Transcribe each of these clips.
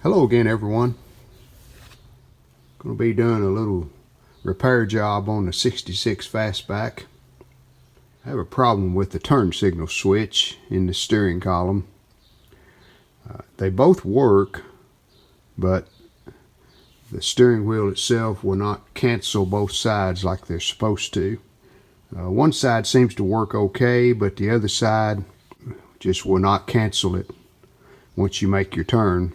Hello again, everyone. Going to be doing a little repair job on the 66 Fastback. I have a problem with the turn signal switch in the steering column. They both work, but the steering wheel itself will not cancel both sides like they're supposed to. One side seems to work okay, but the other side just will not cancel it once you make your turn.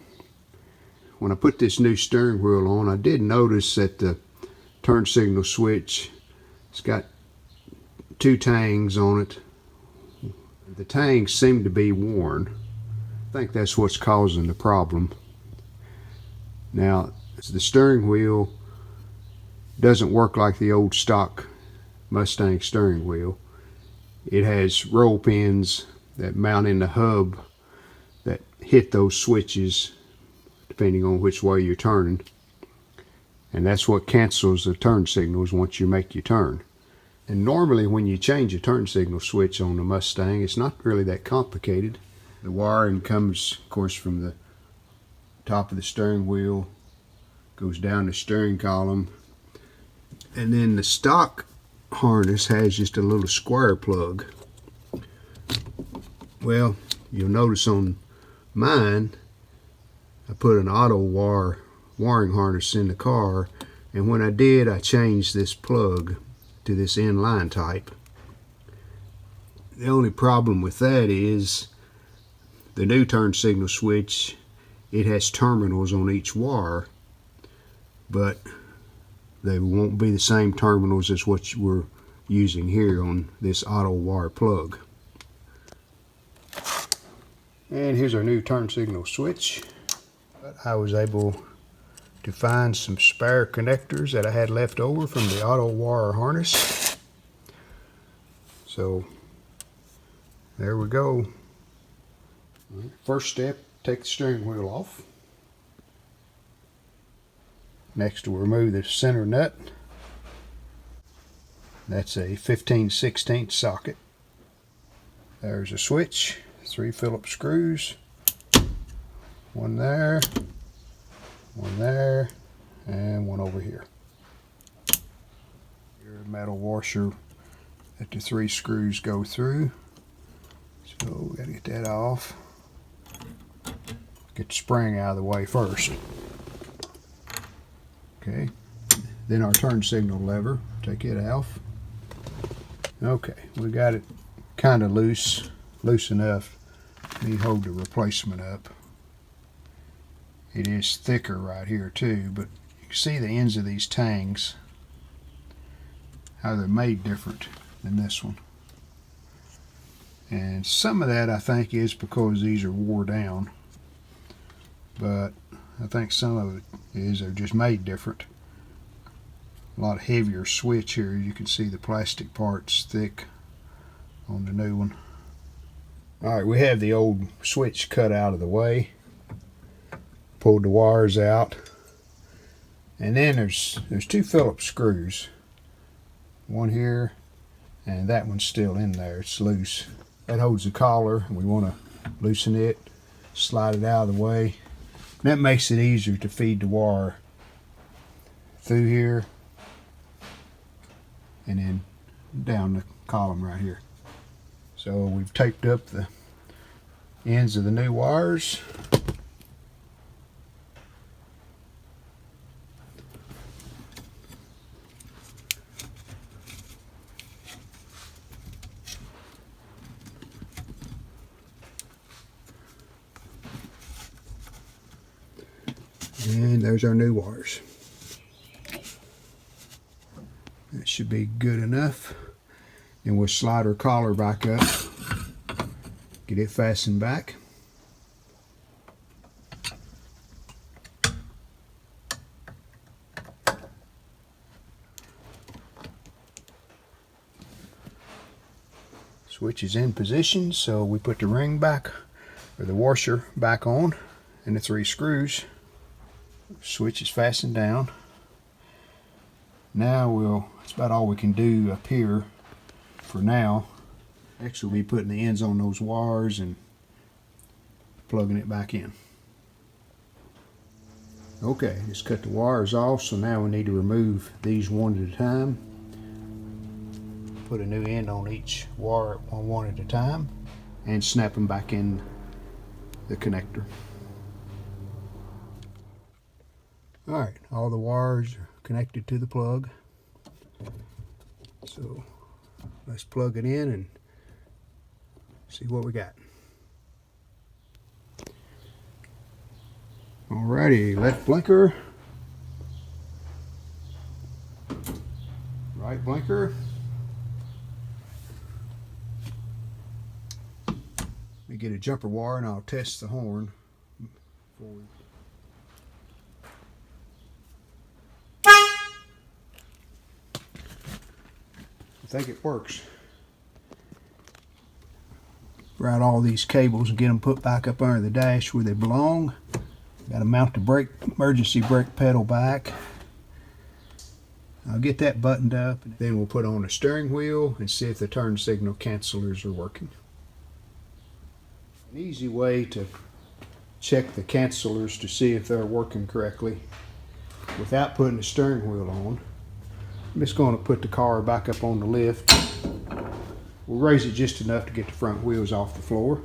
When I put this new steering wheel on, I did notice that the turn signal switch, it's got two tangs on it. The tangs seem to be worn. I think that's what's causing the problem. Now, the steering wheel doesn't work like the old stock Mustang steering wheel. It has roll pins that mount in the hub that hit those switches depending on which way you're turning, and that's what cancels the turn signals once you make your turn. And normally when you change a turn signal switch on the Mustang, it's not really that complicated. The wiring comes, of course, from the top of the steering wheel, goes down the steering column, and then the stock harness has just a little square plug. Well, you'll notice on mine I put an Autowire wiring harness in the car, and when I did, I changed this plug to this inline type. The only problem with that is the new turn signal switch, it has terminals on each wire, but they won't be the same terminals as what we're using here on this Autowire plug. And here's our new turn signal switch. But I was able to find some spare connectors that I had left over from the Autowire harness. So there we go. First step, take the steering wheel off. Next, we'll remove the center nut. That's a 15/16 socket. There's a switch, 3 Phillips screws. One there, and one over here. Your metal washer that the 3 screws go through. So we gotta get that off. Get the spring out of the way first. Okay, then our turn signal lever, take it off. Okay, we got it kind of loose enough. Let me hold the replacement up. It is thicker right here too, but you can see the ends of these tangs, how they're made different than this one. And some of that I think is because these are wore down, but I think some of it is they're just made different. A lot heavier switch here. You can see the plastic parts thick on the new one. Alright, we have the old switch cut out of the way. Pulled the wires out, and then there's 2 Phillips screws, one here and that one's still in there. It's loose. That holds the collar, and we want to loosen it, slide it out of the way. That makes it easier to feed the wire through here and then down the column right here. So we've taped up the ends of the new wires. And there's our new wires. That should be good enough. And we'll slide our collar back up, get it fastened back. Switch is in position, so we put the ring back, or the washer back on, and the 3 screws. Switch is fastened down. Now that's about all we can do up here for now. Next we'll be putting the ends on those wires and plugging it back in. Okay, just cut the wires off, so now we need to remove these one at a time. Put a new end on each wire one at a time and snap them back in the connector. Alright, all the wires are connected to the plug. So let's plug it in and see what we got. Alrighty, left blinker, right blinker. Let me get a jumper wire and I'll test the horn. I think it works. Route all these cables and get them put back up under the dash where they belong. Got to mount the emergency brake pedal back. I'll get that buttoned up, and then we'll put on a steering wheel and see if the turn signal cancelers are working. An easy way to check the cancelers to see if they're working correctly without putting the steering wheel on. I'm just going to put the car back up on the lift. We'll raise it just enough to get the front wheels off the floor.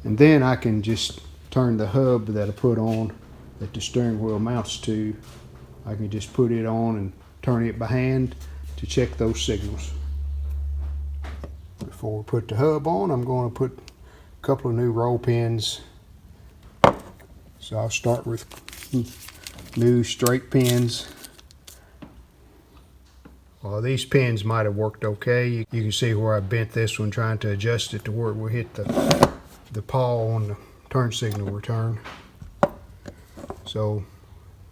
And then I can just turn the hub that I put on that the steering wheel mounts to. I can just put it on and turn it by hand to check those signals. Before we put the hub on, I'm going to put a couple of new roll pins. So I'll start with new straight pins. Well, these pins might have worked okay. You can see where I bent this one trying to adjust it to where it will hit the pawl on the turn signal return. So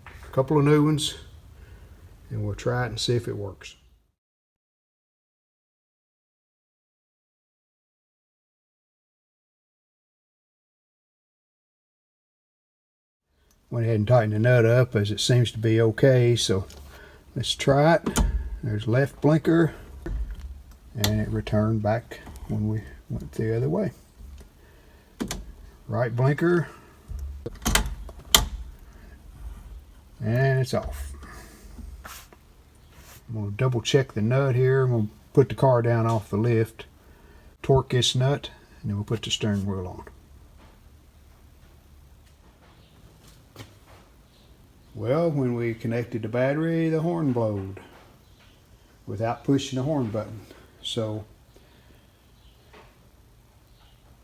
a couple of new ones, and we'll try it and see if it works. Went ahead and tightened the nut up as it seems to be okay, so let's try it. There's left blinker, and it returned back when we went the other way. Right blinker, and it's off. I'm going to double check the nut here. I'm going to put the car down off the lift, torque this nut, and then we'll put the steering wheel on. Well, when we connected the battery, the horn blowed without pushing the horn button. So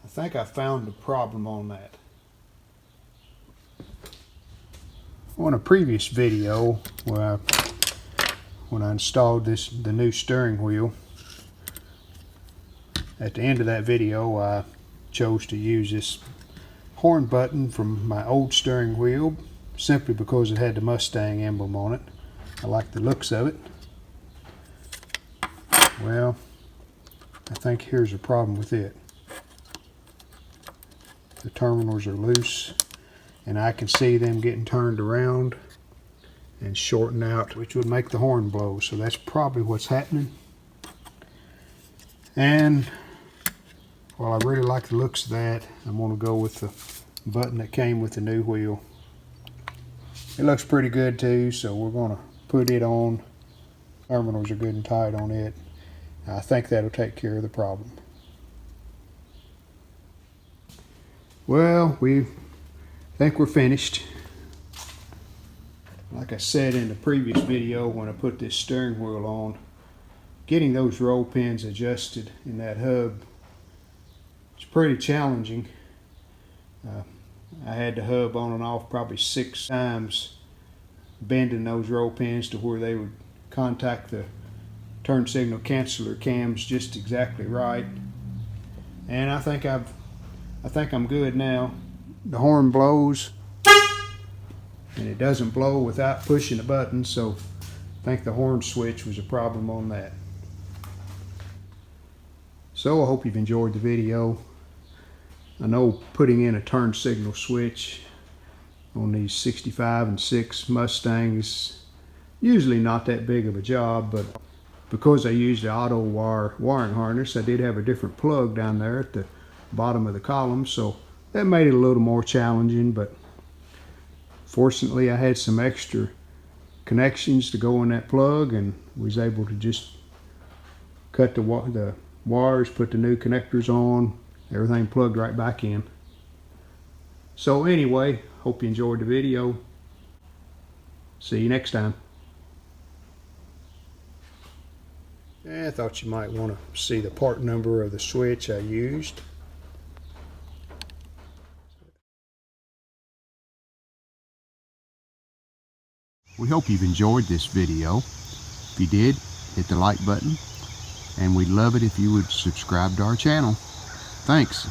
I think I found the problem on that. On a previous video where when I installed the new steering wheel, at the end of that video I chose to use this horn button from my old steering wheel simply because it had the Mustang emblem on it. I like the looks of it. Well, I think here's a problem with it. The terminals are loose, and I can see them getting turned around and shorten out, which would make the horn blow. So that's probably what's happening. And while I really like the looks of that, I'm going to go with the button that came with the new wheel. It looks pretty good too, so we're going to put it on. Terminals are good and tight on it. I think that'll take care of the problem. Well, we think we're finished. Like I said in the previous video when I put this steering wheel on, getting those roll pins adjusted in that hub is pretty challenging. I had the hub on and off probably 6 times, bending those roll pins to where they would contact the turn signal canceller cams just exactly right. And I think I'm good now. The horn blows, and it doesn't blow without pushing a button, so I think the horn switch was a problem on that. So I hope you've enjoyed the video. I know putting in a turn signal switch on these 65 and 6 Mustangs usually not that big of a job, but because I used the Autowire wiring harness, I did have a different plug down there at the bottom of the column, so that made it a little more challenging. But Fortunately, I had some extra connections to go in that plug, and was able to just cut the wires, put the new connectors on, everything plugged right back in. So anyway, hope you enjoyed the video. See you next time. I thought you might want to see the part number of the switch I used. We hope you've enjoyed this video. If you did, hit the like button, and we'd love it if you would subscribe to our channel. Thanks.